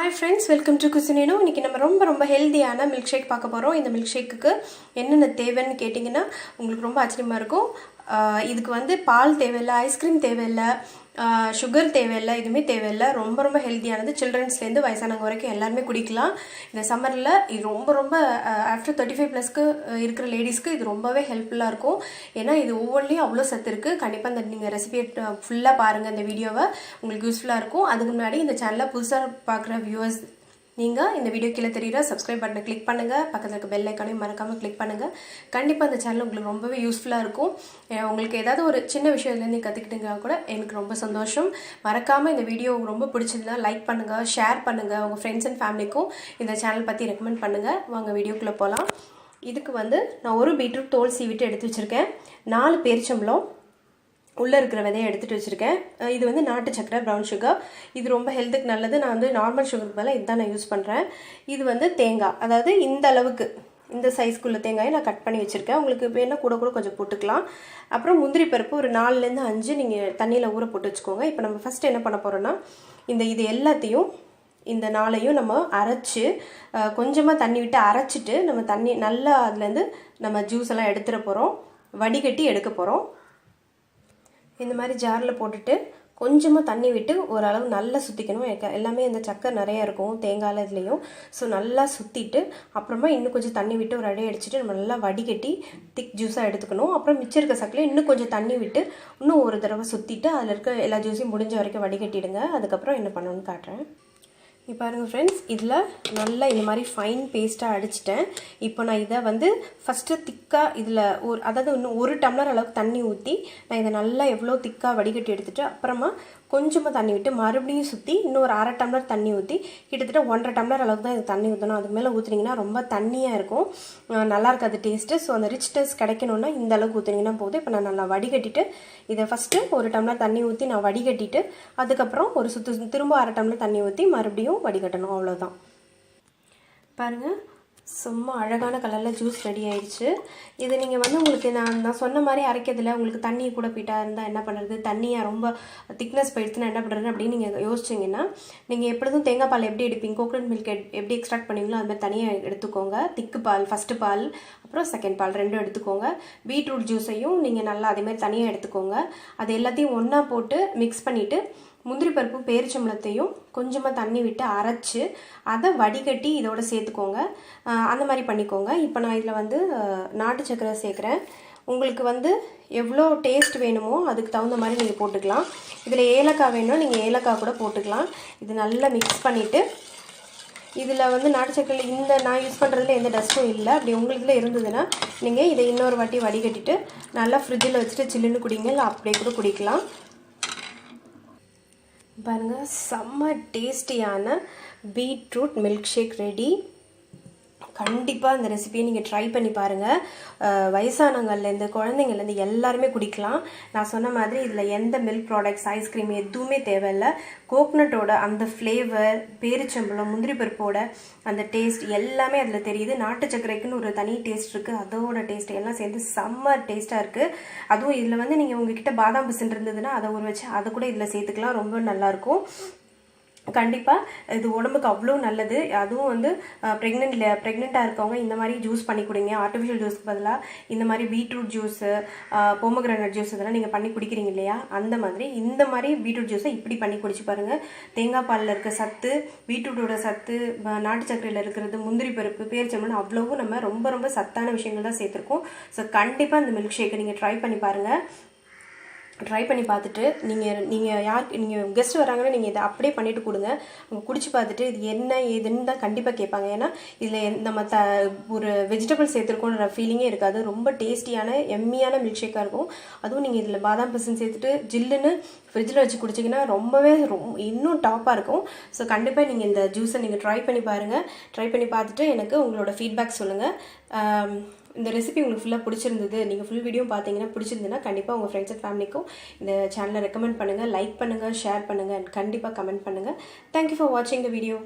Hi friends, welcome to Cuisine. இன்னைக்கு நம்ம ரொம்ப ஹெல்தியான மில்க் ஷேக் பார்க்க போறோம். இந்த மில்க் ஷேக்குக்கு என்னென்ன தேவைன்னு கேட்டிங்கனா உங்களுக்கு ரொம்ப ஆச்சரியமா இருக்கும். இதுக்கு வந்து பால் தேவையில்லை, ஐஸ்கிரீம் தேவையில்லை, சுகர் தேவையில்லை, எதுவுமே தேவையில்லை. ரொம்ப ஹெல்தியானது. சில்ட்ரன்ஸ்ல இருந்து வயசானவங்க வரைக்கும் எல்லாரும் குடிக்கலாம். இந்த சம்மர்ல இது ரொம்ப ஆஃப்டர் 35+க்கு இருக்கிற லேடிஸ்க்கு இது ரொம்பவே ஹெல்ப்ஃபுல்லா இருக்கும். ஏன்னா இது ஒவ்வொன்றிலையும் அவ்வளோ சத்து இருக்கு. கண்டிப்பா நீங்க ரெசிபியை ஃபுல்லா பாருங்க. இந்த வீடியோவை உங்களுக்கு யூஸ்ஃபுல்லா இருக்கும். அதுக்கு முன்னாடி இந்த சேனலை புதுசா பார்க்குற வியூவர்ஸ் நீங்கள் இந்த வீடியோ கீழே தெரியுற சப்ஸ்கிரைப் பட்டனை கிளிக் பண்ணுங்கள். பக்கத்தில் இருக்க பெல் ஐக்கானையும் மறக்காமல் கிளிக் பண்ணுங்கள். கண்டிப்பாக இந்த சேனல் உங்களுக்கு ரொம்பவே யூஸ்ஃபுல்லாக இருக்கும். உங்களுக்கு ஏதாவது ஒரு சின்ன விஷயத்துலேருந்து கற்றுக்கிட்டுங்க கூட எனக்கு ரொம்ப சந்தோஷம். மறக்காமல் இந்த வீடியோ ரொம்ப பிடிச்சிருந்தா லைக் பண்ணுங்கள், ஷேர் பண்ணுங்கள். உங்கள் ஃப்ரெண்ட்ஸ் அண்ட் ஃபேமிலிக்கும் இந்த சேனல் பற்றி ரெக்கமெண்ட் பண்ணுங்கள். வாங்க வீடியோக்குள்ளே போகலாம். இதுக்கு வந்து நான் ஒரு பீட்ரூட் தோல் சீவிட்டு எடுத்து வச்சுருக்கேன். 4 பேரிச்சம்பழம் உள்ளே இருக்கிற விதையை எடுத்துகிட்டு வச்சுருக்கேன். இது வந்து நாட்டு சக்கரை, ப்ரௌன் சுகர். இது ரொம்ப ஹெல்த்துக்கு நல்லது. நான் வந்து நார்மல் சுகருக்கு பதிலாக இதுதான் நான் யூஸ் பண்ணுறேன். இது வந்து தேங்காய், அதாவது இந்த அளவுக்கு இந்த சைஸ்க்குள்ள தேங்காயை நான் கட் பண்ணி வச்சுருக்கேன். உங்களுக்கு வேணால் கூட கொஞ்சம் போட்டுக்கலாம். அப்புறம் முந்திரி பருப்பு ஒரு 4லேருந்து 5 நீங்கள் தண்ணியில் ஊற போட்டு வச்சுக்கோங்க. இப்போ நம்ம ஃபஸ்ட்டு என்ன பண்ண போகிறோன்னா, இது எல்லாத்தையும் இந்த 4ஐயும் நம்ம அரைச்சி கொஞ்சமாக தண்ணி விட்டு அரைச்சிட்டு நம்ம தண்ணி நல்லா அதுலேருந்து நம்ம ஜூஸ் எல்லாம் எடுத்துகிற போகிறோம். வடிகட்டி எடுக்க போகிறோம். இந்த மாதிரி ஜாரில் போட்டுட்டு கொஞ்சமாக தண்ணி விட்டு ஓரளவு நல்லா சுற்றிக்கணும். எல்லாமே இந்த சக்கரை நிறையா இருக்கும் தேங்காயில் இதுலேயும். ஸோ நல்லா சுற்றிட்டு அப்புறமா இன்னும் கொஞ்சம் தண்ணி விட்டு ஒரு அடி அடிச்சுட்டு நம்ம நல்லா வடிகட்டி திக் ஜூஸாக எடுத்துக்கணும். அப்புறம் மிச்சம் இருக்க சக்கரை இன்னும் கொஞ்சம் தண்ணி விட்டு இன்னும் ஒரு தடவை சுற்றிட்டு அதில் இருக்க எல்லா ஜூஸையும் முடிஞ்ச வரைக்கும் வடிகட்டிடுங்க. அதுக்கப்புறம் என்ன பண்ணணும்னு காட்டுறேன். இப்போ பாருங்கள் ஃப்ரெண்ட்ஸ், இதில் நல்லா இந்த மாதிரி ஃபைன் பேஸ்ட்டாக அடிச்சிட்டேன். இப்போ நான் இதை வந்து ஃபஸ்ட்டு திக்காக இதில் அதாவது இன்னும் 1 டம்ளர் அளவுக்கு தண்ணி ஊற்றி நான் இதை நல்லா எவ்வளோ திக்காக வடிகட்டி எடுத்துகிட்டு அப்புறமா கொஞ்சமாக தண்ணி விட்டு மறுபடியும் சுற்றி இன்னும் ஒரு 1/2 டம்ளர் தண்ணி ஊற்றி கிட்டத்தட்ட 1.5 டம்ளர் அளவுக்கு தான் இது தண்ணி ஊற்றணும். அதுக்கு மேலே ஊற்றுனீங்கன்னா ரொம்ப தண்ணியாக இருக்கும், நல்லா இருக்காது டேஸ்ட்டு. ஸோ அந்த ரிச் டேஸ்ட் கிடைக்கணுன்னா இந்த அளவுக்கு ஊற்றுனீங்கன்னா போதும். இப்போ நான் நல்லா வடிகட்டிட்டு இதை ஃபஸ்ட்டு 1 டம்ளர் தண்ணி ஊற்றி நான் வடிகட்டிட்டு அதுக்கப்புறம் ஒரு திரும்ப 1/2 டம்ளர் தண்ணி ஊற்றி மறுபடியும் வடிகட்டணும். அவ்வளோதான். பாருங்கள், சும்மா அழகான கலரில் ஜூஸ் ரெடி ஆயிடுச்சு. இது நீங்கள் வந்து உங்களுக்கு நான் சொன்ன மாதிரி அரைக்கிறதுல உங்களுக்கு தண்ணி கூட போயிட்டா இருந்தால் என்ன பண்ணுறது, தண்ணியாக ரொம்ப திக்னஸ் போயிடுச்சுன்னா என்ன பண்ணுறது அப்படின்னு நீங்கள் யோசிச்சிங்கன்னா, நீங்கள் எப்பொழுதும் தேங்காய் பால் எப்படி எடுப்பீங்க, கோகோனட் மில்க் எப்படி எக்ஸ்ட்ராக்ட் பண்ணுவீங்களோ அது மாதிரி தனியாக எடுத்துக்கோங்க. திக்கு பால் ஃபஸ்ட்டு பால், அப்புறம் செகண்ட் பால் ரெண்டும் எடுத்துக்கோங்க. பீட்ரூட் ஜூஸையும் நீங்கள் நல்லா அதேமாதிரி தனியாக எடுத்துக்கோங்க. அது எல்லாத்தையும் ஒன்றா போட்டு மிக்ஸ் பண்ணிவிட்டு முந்திரி பருப்பு பேரிச்சம்பழத்தையும் கொஞ்சமாக தண்ணி விட்டு அரைச்சி அதை வடிகட்டி இதோட சேர்த்துக்கோங்க. அந்த மாதிரி பண்ணிக்கோங்க. இப்போ நான் இதில் வந்து நாட்டு சக்கரை சேர்க்குறேன். உங்களுக்கு வந்து எவ்வளோ டேஸ்ட் வேணுமோ அதுக்கு தகுந்த மாதிரி நீங்கள் போட்டுக்கலாம். இதில் ஏலக்காய் வேணும்னா நீங்கள் ஏலக்காய் கூட போட்டுக்கலாம். இது நல்லா மிக்ஸ் பண்ணிவிட்டு இதில் வந்து நாட்டு சக்கரையில் இந்த நான் யூஸ் பண்ணுறதுல எந்த டஸ்ட்டும் இல்லை. அப்படி உங்களுக்கு இருந்ததுன்னா நீங்கள் இதை இன்னொரு வாட்டி வடிகட்டிட்டு நல்லா ஃப்ரிட்ஜில் வச்சுட்டு சில்லுன்னு குடிங்க, இல்லை அப்படியே கூட குடிக்கலாம். பாருங்கள், செம்ம டேஸ்டியான பீட்ரூட் மில்க் ஷேக் ரெடி. கண்டிப்பாக இந்த ரெசிபியை நீங்கள் ட்ரை பண்ணி பாருங்கள். வயசானவங்கள்லேருந்து குழந்தைங்கள்லேருந்து எல்லாருமே குடிக்கலாம். நான் சொன்ன மாதிரி இதில் எந்த மில்க் ப்ராடக்ட்ஸ், ஐஸ்கிரீம் எதுவுமே தேவையில்லை. கோக்னட்டோட அந்த ஃப்ளேவர், பேரிச்சம்பழம், முந்திரி பருப்போட அந்த டேஸ்ட் எல்லாமே அதில் தெரியுது. நாட்டு சர்க்கரைக்குன்னு ஒரு தனி டேஸ்ட் இருக்குது. அதோட டேஸ்ட் எல்லாம் சேர்ந்து செம்ம டேஸ்ட்டாக இருக்குது. அதுவும் இதில் வந்து நீங்கள் உங்ககிட்ட பாதாம் பிசின் இருந்ததுன்னா அதை ஊற வச்சு அதை கூட இதில் சேர்த்துக்கலாம். ரொம்ப நல்லாயிருக்கும். கண்டிப்பாக இது உடம்புக்கு அவ்வளோ நல்லது. அதுவும் வந்து ப்ரெக்னெண்ட்டாக இருக்கவங்க இந்த மாதிரி ஜூஸ் பண்ணி குடிங்க. ஆர்டிஃபிஷியல் ஜூஸ்க்கு பதிலாக இந்த மாதிரி பீட்ரூட் ஜூஸு, பொமோகிரானட் ஜூஸ் இதெல்லாம் நீங்கள் பண்ணி குடிக்கிறீங்க இல்லையா, அந்த மாதிரி இந்த மாதிரி பீட்ரூட் ஜூஸை இப்படி பண்ணி குடிச்சு பாருங்கள். தேங்காய் பாலில் இருக்க சத்து, பீட்ரூட்டோட சத்து, நாட்டு சக்கரையில் இருக்கிறது, முந்திரி பருப்பு, பேரிச்சம்பழம் அவ்வளவும் நம்ம ரொம்ப சத்தான விஷயங்கள் தான் சேர்த்துருக்கோம். ஸோ கண்டிப்பாக இந்த மில்க் ஷேக்கை நீங்கள் ட்ரை பண்ணி பாருங்கள். ட்ரை பண்ணி பார்த்துட்டு நீங்கள் கெஸ்ட் வராங்கன்னா நீங்கள் இதை அப்படியே பண்ணிவிட்டு கொடுங்க. அவங்க குடிச்சு பார்த்துட்டு இது என்ன ஏதுன்னு தான் கண்டிப்பாக கேட்பாங்க. ஏன்னா இதில் நம்ம ஒரு வெஜிடபிள் சேர்த்துருக்கோன்ற ஃபீலிங்கே இருக்காது. ரொம்ப டேஸ்டியான எம்மியான மில்க் ஷேக்காக இருக்கும். அதுவும் நீங்கள் இதில் பாதாம் பிசின் சேர்த்துட்டு ஜில்லுன்னு ஃப்ரிட்ஜில் வச்சு குடிச்சிங்கன்னா ரொம்பவே இன்னும் டாப்பாக இருக்கும். ஸோ கண்டிப்பாக நீங்கள் இந்த ஜூஸை நீங்கள் ட்ரை பண்ணி பாருங்கள். ட்ரை பண்ணி பார்த்துட்டு எனக்கு உங்களோட ஃபீட்பேக் சொல்லுங்கள். இந்த ரெசிபி உங்களுக்கு ஃபுல்லாக பிடிச்சிருந்தது, நீங்கள் ஃபுல் வீடியோ பார்த்தீங்கன்னா பிடிச்சிருந்துன்னா கண்டிப்பாக உங்கள் ஃப்ரெண்ட்ஸ் அண்ட் ஃபேமிலிக்கும் இந்த சேனலை ரெக்கமெண்ட் பண்ணுங்கள், லைக் பண்ணுங்கள், ஷேர் பண்ணுங்கள், கண்டிப்பாக கமெண்ட் பண்ணுங்கள். தேங்க்யூ ஃபார் வாட்சிங் த வீடியோ.